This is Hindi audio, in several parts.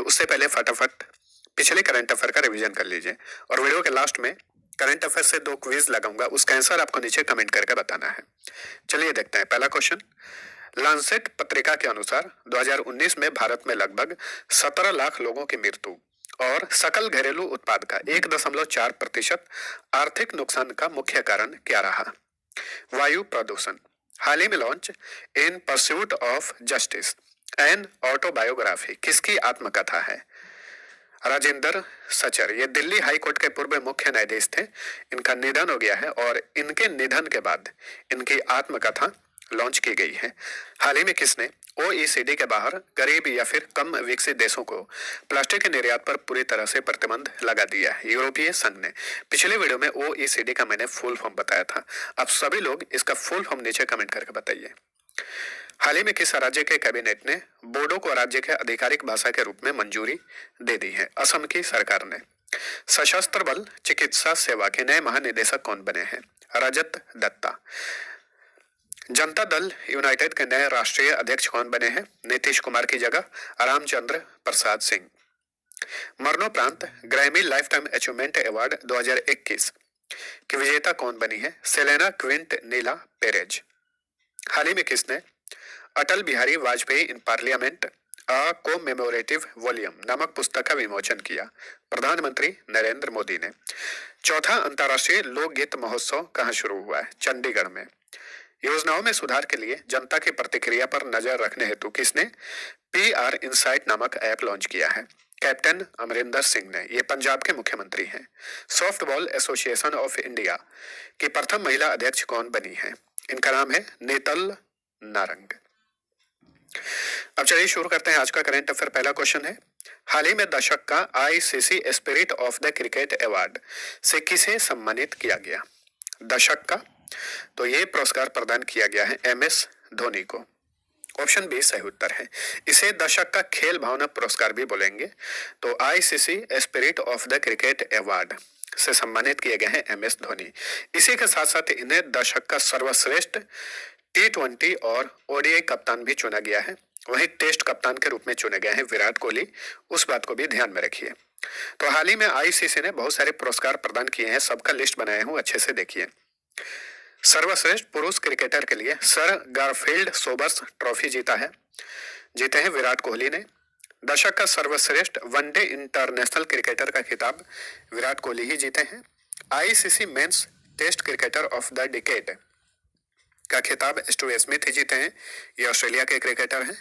उससे पहले फटाफट पिछले करंट अफेयर का रिवीजन कर लीजिए और वीडियो के लास्ट में करंट अफेयर से 2 क्विज लगाऊंगा, उसका आंसर आपको नीचे कमेंट करके बताना है। चलिए देखते हैं पहला क्वेश्चन। लांसेट पत्रिका के अनुसार 2019 में भारत में लगभग 17 लाख लोगों की मृत्यु और सकल घरेलू उत्पाद का 1.4% आर्थिक नुकसान का मुख्य कारण क्या रहा? वायु प्रदूषण। हाल ही में launch in pursuit of justice an autobiography किसकी आत्मकथा है? राजेंद्र सचर, ये दिल्ली हाई कोर्ट के पूर्व मुख्य न्यायाधीश थे। इनका निधन हो गया है और इनके निधन के बाद इनकी आत्मकथा लॉन्च की गई है। हाल ही में किसने ओईसीडी के बाहर गरीब या फिर कम विकसित देशों को प्लास्टिक के निर्यात पर पूरी तरह से प्रतिबंध लगा दिया है? यूरोपीय संघ ने। पिछले वीडियो में ओईसीडी का मैंने फुल फॉर्म बताया था, आप सभी लोग इसका फुल फॉर्म नीचे कमेंट करके बताइए। हाल ही में किस राज्य के कैबिनेट ने बोडो को राज्य के आधिकारिक भाषा के रूप में मंजूरी दे दी है? असम की सरकार ने। सशस्त्र बल चिकित्सा सेवा के नए महानिदेशक कौन बने हैं? रजत दत्ता। जनता दल यूनाइटेड के नए राष्ट्रीय अध्यक्ष कौन बने हैं? नीतीश कुमार की जगह रामचंद्र प्रसाद सिंह। मरणोपरांत Grammy life time achievement award 2021 की विजेता कौन बनी है? Selena क्विंटनेला Perez. हाल ही में किसने Atal Bihari Vajpayee in parliament a commemorative volume नामक पुस्तक का विमोचन किया? प्रधानमंत्री नरेंद्र मोदी ने। चौथा अंतर्राष्ट्रीय लोकगीत महोत्सव कहाँ शुरू हुआ है? चंडीगढ़ में। योजनाओं में सुधार के लिए जनता की प्रतिक्रिया पर नजर रखने हेतु किसने PR इनसाइट नामक ऐप लॉन्च किया है? कैप्टन अमरिंदर सिंह ने। ये पंजाब के मुख्यमंत्री हैं। सॉफ्टबॉल एसोसिएशन ऑफ इंडिया की प्रथम महिला अध्यक्ष कौन बनी है? इनका नाम है नीतल नारंग। अब चलिए शुरू करते हैं आज का करंट अफेयर। पहला क्वेश्चन है, हाल ही में दशक का ICC spirit of the cricket award से किसे सम्मानित किया गया? दशक का, तो ये पुरस्कार प्रदान किया गया है MS धोनी को। ऑप्शन बी सही उत्तर है। इसे दशक का खेल भावना पुरस्कार भी बोलेंगे। तो ICC spirit of the cricket award से सम्मानित किए गए हैं MS धोनी। इसी के साथ साथ इन्हें दशक का सर्वश्रेष्ठ T20 और ODI कप्तान भी चुना गया है। वहीं टेस्ट कप्तान के रूप में चुने गए हैं विराट कोहली, उस बात को भी ध्यान में रखिए। तो हाल ही में ICC ने बहुत सारे पुरस्कार प्रदान किए हैं, सबका लिस्ट बनाया हूं, अच्छे से देखिए। सर्वश्रेष्ठ पुरुष क्रिकेटर के लिए सर गारफील्ड सोबर्स ट्रॉफी जीते हैं विराट कोहली ने। दशक का सर्वश्रेष्ठ वनडे इंटरनेशनल क्रिकेटर का खिताब विराट कोहली ही जीते हैं। ICC men's test cricketer of the decade का खिताब स्टीव स्मिथ ही जीते हैं, ये ऑस्ट्रेलिया के क्रिकेटर हैं।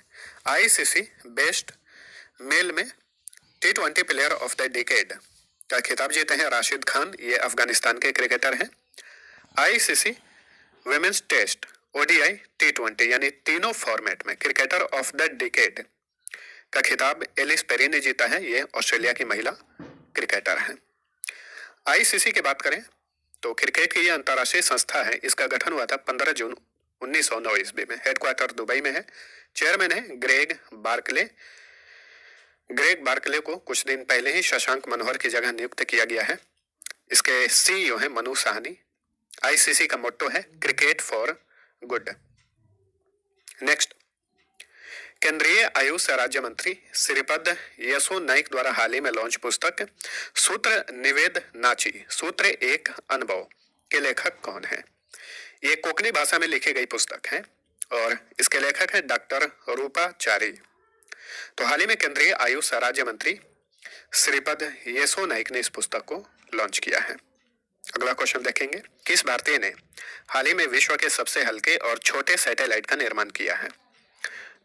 ICC बेस्ट मेल में T20 player of the decade का खिताब जीते हैं राशिद खान, ये अफगानिस्तान के क्रिकेटर हैं। ICC women's test ODI T20 यानी तीनों फॉर्मेट में क्रिकेटर ऑफ द डिकेड का खिताब एलिस पेरी ने जीता है, ये ऑस्ट्रेलिया की महिला क्रिकेटर हैं। ICC की बात करें तो क्रिकेट की यह अंतर्राष्ट्रीय संस्था है, इसका गठन हुआ था 15 जून 1909 ईस्वी में। हेडक्वार्टर दुबई में है। चेयरमैन है ग्रेग बार्कले को कुछ दिन पहले ही शशांक मनोहर की जगह नियुक्त किया गया है। इसके CEO हैं मनु साहनी। ICC का मोट्टो है क्रिकेट फॉर गुड। नेक्स्ट, केंद्रीय आयुष राज्य मंत्री श्रीपद यसो नाइक द्वारा हाल ही में लॉन्च पुस्तक सूत्र निवेद नाची सूत्र एक अनुभव के लेखक कौन है? ये कोंकणी भाषा में लिखी गई पुस्तक है और इसके लेखक है डॉक्टर रूपाचारी। तो हाल ही में केंद्रीय आयुष राज्य मंत्री श्रीपद यसो नाइक ने इस पुस्तक को लॉन्च किया है। अगला क्वेश्चन देखेंगे, किस भारतीय ने हाल ही में विश्व के सबसे हल्के और छोटे सैटेलाइट का निर्माण किया है?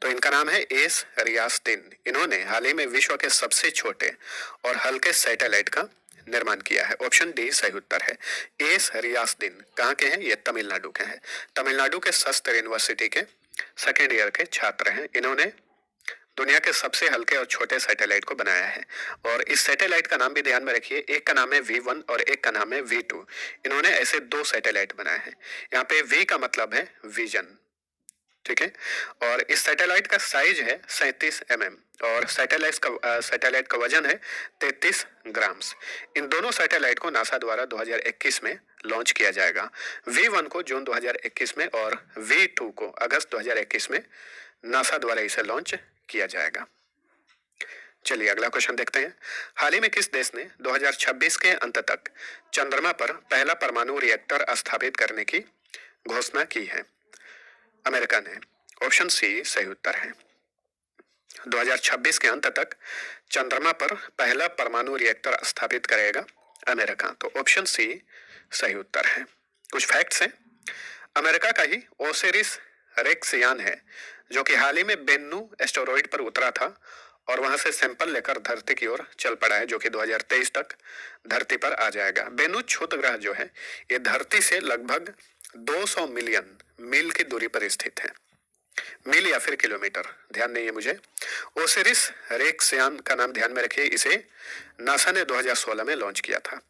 तो इनका नाम है एस रियासतीन। इन्होंने हाल ही में विश्व के सबसे छोटे और हल्के सैटेलाइट का निर्माण किया है। ऑप्शन डी सही उत्तर है। एस रियासतीन कहाँ के हैं? ये तमिलनाडु के हैं। तमिलनाडु के शस्त्र यूनिवर्सिटी के सेकेंड ईयर के छात्र हैं। इन्होंने दुनिया के सबसे हल्के और छोटे सैटेलाइट को बनाया है और इस सैटेलाइट का नाम भी ध्यान में रखिए, एक का नाम है V1 और एक का नाम है V2। इन्होंने ऐसे 2 सैटेलाइट बनाए हैं। यहाँ पे V का मतलब है विजन, ठीक है। और इस सैटेलाइट का साइज है 37 mm और सैटेलाइट का वजन है 33 ग्राम्स। इन दोनों सैटेलाइट को नासा द्वारा 2021 में लॉन्च किया जाएगा। V1 को जून 2021 में और V2 को अगस्त 2021 में नासा द्वारा इसे लॉन्च किया जाएगा। चलिए अगला क्वेश्चन देखते हैं। हाल ही में किस देश ने 2026 के अंत तक चंद्रमा पर पहला परमाणु रिएक्टर स्थापित करने की घोषणा की है? अमेरिका ने। ऑप्शन सी सही उत्तर है। 2026 के अंत तक चंद्रमा पर पहला परमाणु रिएक्टर स्थापित करेगा अमेरिका। तो ऑप्शन सी सही उत्तर है। कुछ फैक्ट्स हैं। अमेरिका का ही ओसिरिस रेक्स यान है जो कि हाल ही में बेन्नू एस्टेरॉइड पर उतरा था और वहां से सैंपल लेकर धरती की ओर चल पड़ा है, जो कि 2023 तक धरती पर आ जाएगा। बेन्नू क्षुद्र ग्रह जो है ये धरती से लगभग 200 मिलियन मील की दूरी पर स्थित है। मील या फिर किलोमीटर ध्यान नहीं है मुझे। ओसिरिस रेक्स यान का नाम ध्यान में रखिए। इसे नासा ने 2016 में लॉन्च किया था।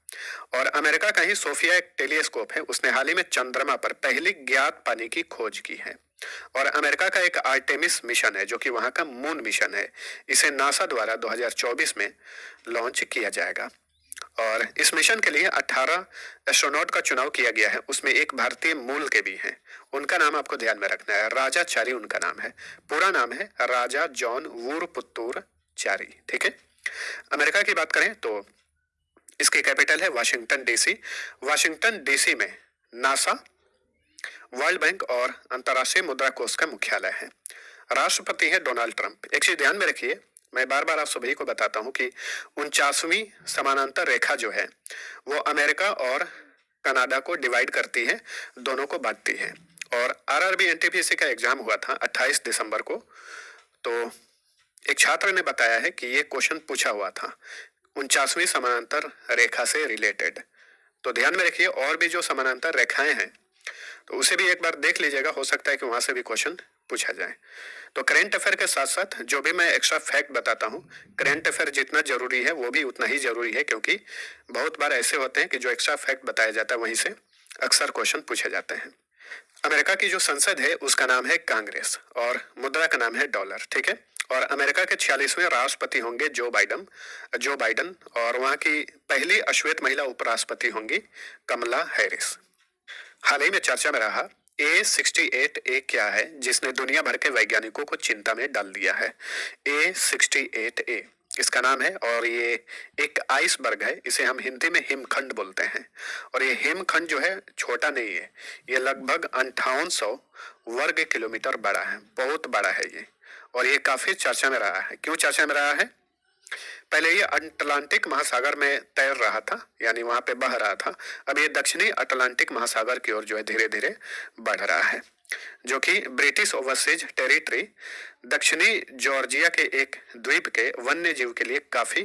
और अमेरिका का ही सोफिया एक टेलीस्कोप है, उसने हाल ही में चंद्रमा पर पहली ज्ञात पानी की खोज की है। और अमेरिका का एक आर्टेमिस मिशन है जो कि वहां का मून मिशन है, इसे नासा द्वारा 2024 में लॉन्च किया जाएगा। और इस मिशन के लिए 18 एस्ट्रोनॉट का चुनाव किया गया है, उसमें एक भारतीय मूल के भी हैं। उनका नाम आपको ध्यान में रखना है, राजा चारी उनका नाम है। पूरा नाम है राजा जॉन वुरपुत्तुर चारी। ठीक है। अमेरिका की बात करें तो इसकी कैपिटल है वाशिंगटन डीसी। वाशिंगटन डीसी में नासा, वर्ल्ड बैंक और अंतर्राष्ट्रीय मुद्रा कोष का मुख्यालय है। राष्ट्रपति है डोनाल्ड ट्रंप। एक चीज ध्यान में रखिए, मैं बार बार आप सभी को बताता हूं कि 49वीं समानांतर रेखा जो है वो अमेरिका और कनाडा को डिवाइड करती है, दोनों को बांटती है। और आरआरबी एनटीपीसी का एग्जाम हुआ था 28 दिसंबर को, तो एक छात्र ने बताया है कि ये क्वेश्चन पूछा हुआ था 49वीं समानांतर रेखा से रिलेटेड। तो ध्यान में रखिए, और भी जो समानांतर रेखाएं हैं तो उसे भी एक बार देख लीजिएगा, हो सकता है कि वहां से भी क्वेश्चन पूछा जाए। तो करेंट अफेयर के साथ साथ जो भी मैं एक्स्ट्रा फैक्ट बताता हूँ, करेंट अफेयर जितना जरूरी है वो भी उतना ही जरूरी है, क्योंकि बहुत बार ऐसे होते हैं कि जो एक्स्ट्रा फैक्ट बताया जाता है वहीं से अक्सर क्वेश्चन पूछे जाते हैं। अमेरिका की जो संसद है उसका नाम है कांग्रेस और मुद्रा का नाम है डॉलर। ठीक है। और अमेरिका के 46वें राष्ट्रपति होंगे जो बाइडन और वहां की पहली अश्वेत महिला उपराष्ट्रपति होंगी कमला हैरिस। हाल ही में चर्चा में रहा A68A क्या है जिसने दुनिया भर के वैज्ञानिकों को चिंता में डाल दिया है। A68A इसका नाम है और ये एक आइसबर्ग है, इसे हम हिंदी में हिमखंड बोलते हैं। और ये हिमखंड जो है छोटा नहीं है, ये लगभग 5800 वर्ग किलोमीटर बड़ा है, बहुत बड़ा है ये। और ये काफी चर्चा में रहा है। क्यों चर्चा में रहा है? पहले ये अटलांटिक महासागर में तैर रहा था, यानी वहां पे बह रहा था। अब ये दक्षिणी अटलांटिक महासागर की ओर जो है धीरे धीरे बढ़ रहा है, जो कि ब्रिटिश ओवरसीज टेरिटरी दक्षिणी जॉर्जिया के एक द्वीप के वन्य जीव के लिए काफी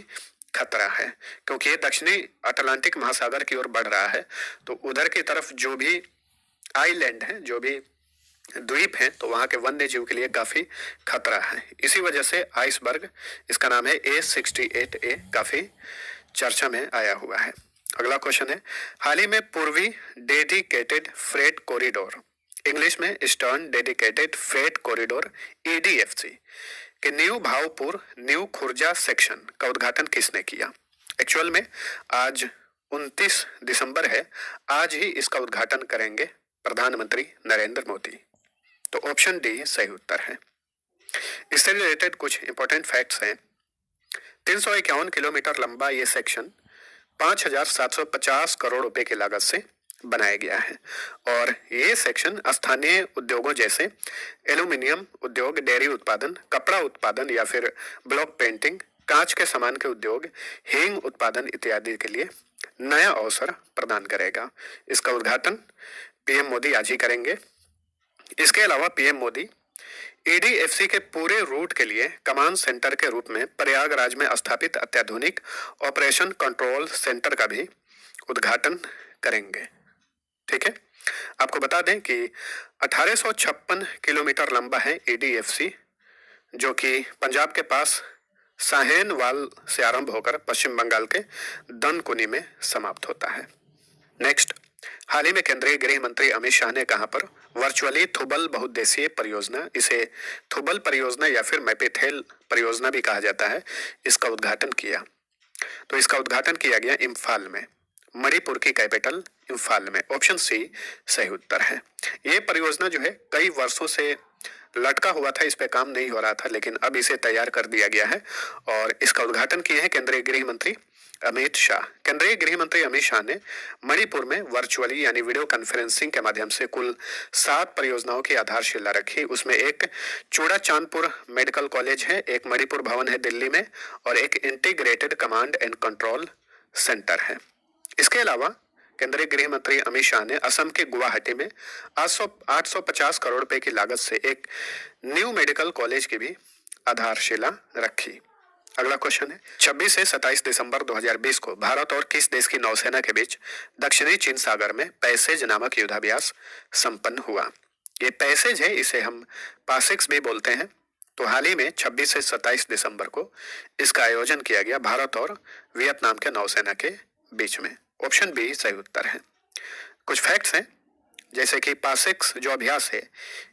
खतरा है, क्योंकि ये दक्षिणी अटलांटिक महासागर की ओर बढ़ रहा है। तो उधर की तरफ जो भी आइलैंड है, जो भी द्वीप हैं, तो वहां के वन्य जीव के लिए काफी खतरा है। इसी वजह से आइसबर्ग, इसका नाम है A68A, काफी चर्चा में आया हुआ है। अगला क्वेश्चन है, हाल ही में पूर्वी डेडिकेटेड फ्रेट कॉरिडोर, इंग्लिश में eastern dedicated freight corridor EDFC के न्यू खुर्जा सेक्शन का उद्घाटन किसने किया? एक्चुअल में आज 29 दिसंबर है, आज ही इसका उद्घाटन करेंगे प्रधानमंत्री नरेंद्र मोदी। तो ऑप्शन डी सही उत्तर है। इससे रिलेटेड कुछ इंपॉर्टेंट फैक्ट्स हैं। 351 किलोमीटर लंबा ये सेक्शन 5750 करोड़ रुपए की लागत से बनाया गया है। और ये सेक्शन स्थानीय उद्योगों जैसे एल्यूमिनियम उद्योग, डेयरी उत्पादन, कपड़ा उत्पादन या फिर ब्लॉक पेंटिंग, कांच के सामान के उद्योग, हींग उत्पादन इत्यादि के लिए नया अवसर प्रदान करेगा। इसका उद्घाटन पीएम मोदी आज ही करेंगे। इसके अलावा पीएम मोदी EDFC के पूरे रूट के लिए कमांड सेंटर के रूप में प्रयागराज में स्थापित अत्याधुनिक ऑपरेशन कंट्रोल सेंटर का भी उद्घाटन करेंगे। ठीक है। आपको बता दें कि 1856 किलोमीटर लंबा है EDFC, जो कि पंजाब के पास साहेनवाल से आरंभ होकर पश्चिम बंगाल के दनकुनी में समाप्त होता है। नेक्स्ट, हाल ही में केंद्रीय गृह मंत्री अमित शाह ने कहां पर वर्चुअली थुबल बहुउद्देशीय परियोजना, इसे थुबल परियोजना या फिर मैपीथेल परियोजना भी कहा जाता है, इसका उद्घाटन किया? तो इसका उद्घाटन किया गया इम्फाल में, मणिपुर की कैपिटल इम्फाल में। ऑप्शन सी सही उत्तर है। ये परियोजना जो है कई वर्षों से लटका हुआ था, इस पे काम नहीं हो रहा था, लेकिन अब इसे तैयार कर दिया गया है और इसका उद्घाटन किए हैं केंद्रीय गृह मंत्री अमित शाह। केंद्रीय गृह मंत्री अमित शाह ने मणिपुर में वर्चुअली यानी वीडियो कॉन्फ्रेंसिंग के माध्यम से कुल 7 परियोजनाओं की आधारशिला रखी। उसमें एक चूड़ा चांदपुर मेडिकल कॉलेज है, एक मणिपुर भवन है दिल्ली में और एक integrated command and control centre है। इसके अलावा केंद्रीय गृह मंत्री अमित शाह ने असम के गुवाहाटी में 850 करोड़ रुपए की लागत से एक न्यू मेडिकल कॉलेज की भी आधारशिला रखी। अगला क्वेश्चन है, 26 से 27 दिसंबर 2020 को भारत और किस देश की नौसेना के बीच दक्षिणी चीन सागर में पैसेज नामक युद्धाभ्यास संपन्न हुआ? ये पैसेज है, इसे हम पासिक्स भी बोलते हैं। तो हाल ही में 26 से 27 दिसंबर को इसका आयोजन किया गया भारत और वियतनाम के नौसेना के बीच में। ऑप्शन बी सही उत्तर है। कुछ फैक्ट्स हैं, जैसे कि पासिक्स जो अभ्यास है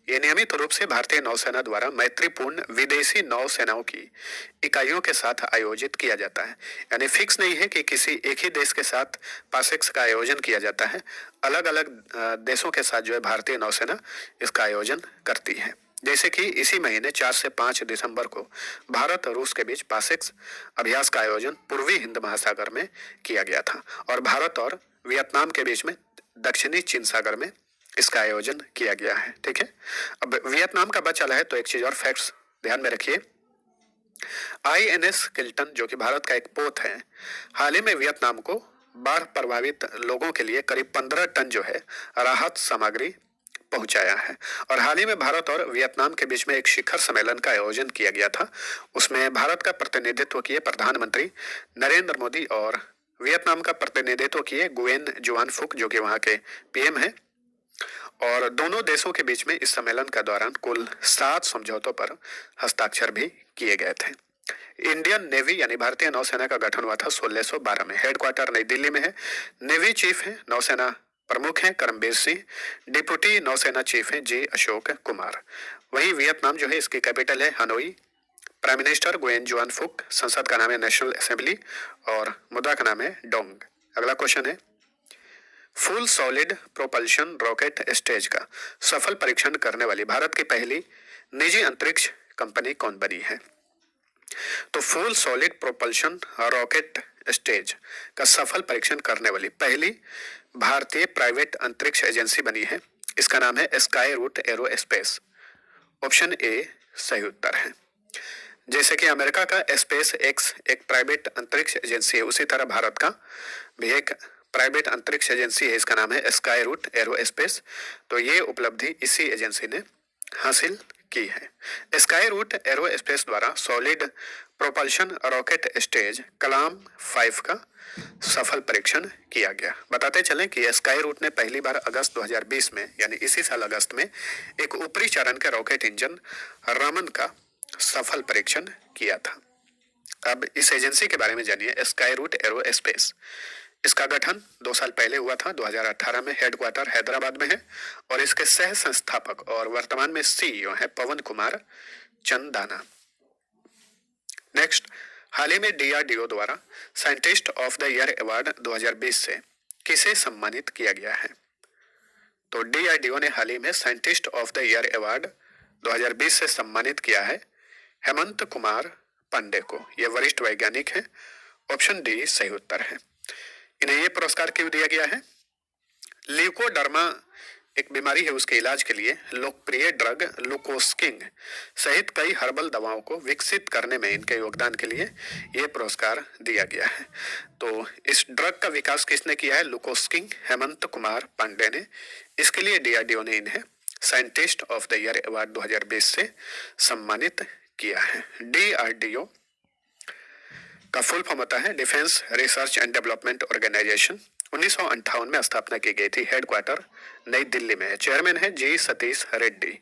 ये नियमित रूप से भारतीय नौसेना द्वारा मैत्रीपूर्ण विदेशी नौसेनाओं की इकाइयों के साथ आयोजित किया जाता है। यानी फिक्स नहीं है कि किसी एक ही देश के साथ पासिक्स का आयोजन किया जाता है, अलग अलग देशों के साथ जो है भारतीय नौसेना इसका आयोजन करती है। जैसे कि इसी महीने 4 से 5 दिसंबर को भारत और रूस के बीच पासिक्स अभ्यास का आयोजन पूर्वी हिंद महासागर में किया गया था और भारत और वियतनाम के बीच में दक्षिणी चीन सागर में इसका आयोजन किया गया है। ठीक है, अब वियतनाम का बचा है तो एक चीज और फैक्ट्स ध्यान में रखिए। INS किल्टन जो कि भारत का एक पोत है, हाल ही में वियतनाम को बाढ़ प्रभावित लोगों के लिए करीब 15 टन जो है राहत सामग्री पहुंचाया है। और हाल ही में भारत और वियतनाम के बीच में एक शिखर सम्मेलन का आयोजन किया गया था। उसमें भारत का प्रतिनिधित्व किए प्रधानमंत्री नरेंद्र मोदी और वियतनाम का प्रतिनिधित्व किए गुयेन जुआन फुक जो कि वहां के PM हैं। और दोनों देशों के बीच में इस सम्मेलन के दौरान कुल 7 समझौतों पर हस्ताक्षर भी किए गए थे। इंडियन नेवी यानी भारतीय नौसेना का गठन हुआ था 1612 में। हेडक्वार्टर नई दिल्ली में है। नेवी चीफ है, नौसेना प्रमुख हैं करमबीर सिंह। डिप्टी नौसेना चीफ हैं जी अशोक कुमार। वही वियतनाम जो है इसकी कैपिटल है हनोई। प्राइम मिनिस्टर गुयेन जुआन फुक। संसद का नाम है नेशनल असेंबली और मुद्रा का नाम है डोंग। अगला क्वेश्चन है, full solid propulsion rocket stage का सफल परीक्षण करने वाली भारत की पहली निजी अंतरिक्ष कंपनी कौन बनी है? तो full solid propulsion rocket stage का सफल परीक्षण करने वाली पहली भारतीय प्राइवेट अंतरिक्ष एजेंसी बनी है। इसका नाम है Skyroot aerospace. Option A सही उत्तर है। जैसे कि अमेरिका का स्पेस एक्स एक प्राइवेट अंतरिक्ष एजेंसी है, उसी तरह भारत का भी एक प्राइवेट अंतरिक्ष एजेंसी है, इसका नाम है स्काई रूट एरोस्पेस। तो ये उपलब्धि इसी एजेंसी ने हासिल की है। स्काई रूट एरोस्पेस द्वारा सॉलिड प्रोपल्शन रॉकेट स्टेज कलाम 5 का सफल परीक्षण किया गया। बताते चलें कि स्काई रूट ने पहली बार अगस्त 2020 में यानी इसी साल अगस्त में एक ऊपरी चरण के रॉकेट इंजन रमन का सफल परीक्षण किया था। अब इस एजेंसी के बारे में जानिए, स्काई रूट एरोस्पेस। इसका गठन 2 साल पहले हुआ था, 2018 में। हेडक्वार्टर हैदराबाद में है और इसके सह संस्थापक और वर्तमान में CEO है पवन कुमार चंदाना। नेक्स्ट, हाल ही में DRDO द्वारा scientist of the year award 2020 से किसे सम्मानित किया गया है? तो DRDO ने हाल ही में scientist of the year award 2020 से सम्मानित किया है हेमंत कुमार पांडे को। यह वरिष्ठ वैज्ञानिक है। ऑप्शन डी सही उत्तर है। इन्हें यह पुरस्कार क्यों दिया गया है? ल्यूकोडर्मा एक बीमारी है, उसके इलाज के लिए लोकप्रिय ड्रग लुकोस्किंग सहित कई हर्बल दवाओं को विकसित करने में इनके योगदान के लिए यह पुरस्कार दिया गया है। तो इस ड्रग का विकास किसने किया है? लुकोस्किंग हेमंत कुमार पांडे ने। इसके लिए DRDO ने इन्हें scientist of the year award 2020 से सम्मानित किया है। DRDO का फुल फॉर्म होता है defence research and development organisation. 1958 में स्थापना की गई थी। हेडक्वार्टर नई दिल्ली में है। चेयरमैन है जी सतीश रेड्डी।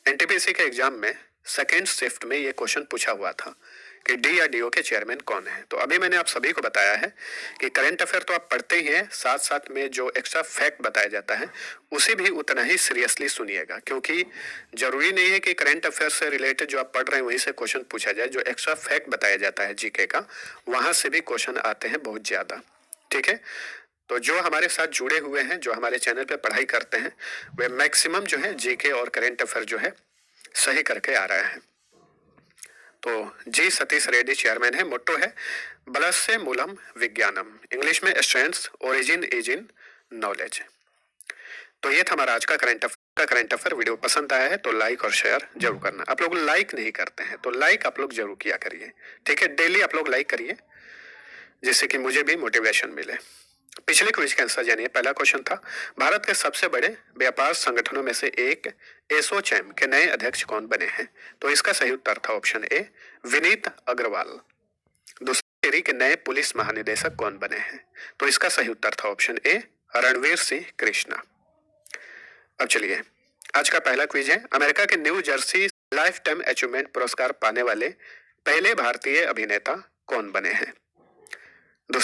NTPC के एग्जाम में सेकेंड शिफ्ट में ये क्वेश्चन पूछा हुआ था कि DRDO के चेयरमैन कौन है। तो अभी मैंने आप सभी को बताया है कि करंट अफेयर तो आप पढ़ते ही हैं, साथ साथ में जो एक्स्ट्रा फैक्ट बताया जाता है उसे भी उतना ही सीरियसली सुनिएगा, क्योंकि जरूरी नहीं है कि करंट अफेयर से रिलेटेड जो आप पढ़ रहे हैं वहीं से क्वेश्चन पूछा जाए। जो एक्स्ट्रा फैक्ट बताया जाता है GK का, वहां से भी क्वेश्चन आते हैं बहुत ज्यादा। ठीक है, तो जो हमारे साथ जुड़े हुए हैं, जो हमारे चैनल पे पढ़ाई करते हैं, वे मैक्सिमम जो है GK और करंट अफेयर जो है सही करके आ रहे हैं। तो जी सतीश रेड्डी चेयरमैन है। मोट्टो है बलस्य मूलम विज्ञानम, इंग्लिश में strength origin is in knowledge. तो ये था हमारा आज का करंट अफेयर। वीडियो पसंद आया है तो लाइक और शेयर जरूर करना। आप लोग लाइक नहीं करते हैं तो लाइक आप लोग जरूर किया करिए, ठीक है। डेली आप लोग लाइक करिए जिससे कि मुझे भी मोटिवेशन मिले। पिछले क्विज का आंसर जानिए। पहला क्वेश्चन था भारत के सबसे बड़े व्यापार संगठनों में से एक एसोचैम के नए अध्यक्ष कौन बने हैं? तो इसका सही उत्तर था ऑप्शन ए विनीत अग्रवाल। दूसरा, पुडुचेरी के नए पुलिस महानिदेशक कौन बने हैं? तो इसका सही उत्तर था ऑप्शन ए रणवीर सिंह कृष्णा। अब चलिए आज का पहला क्विज है। अमेरिका के new Jersey life time achievement पुरस्कार पाने वाले पहले भारतीय अभिनेता कौन बने हैं?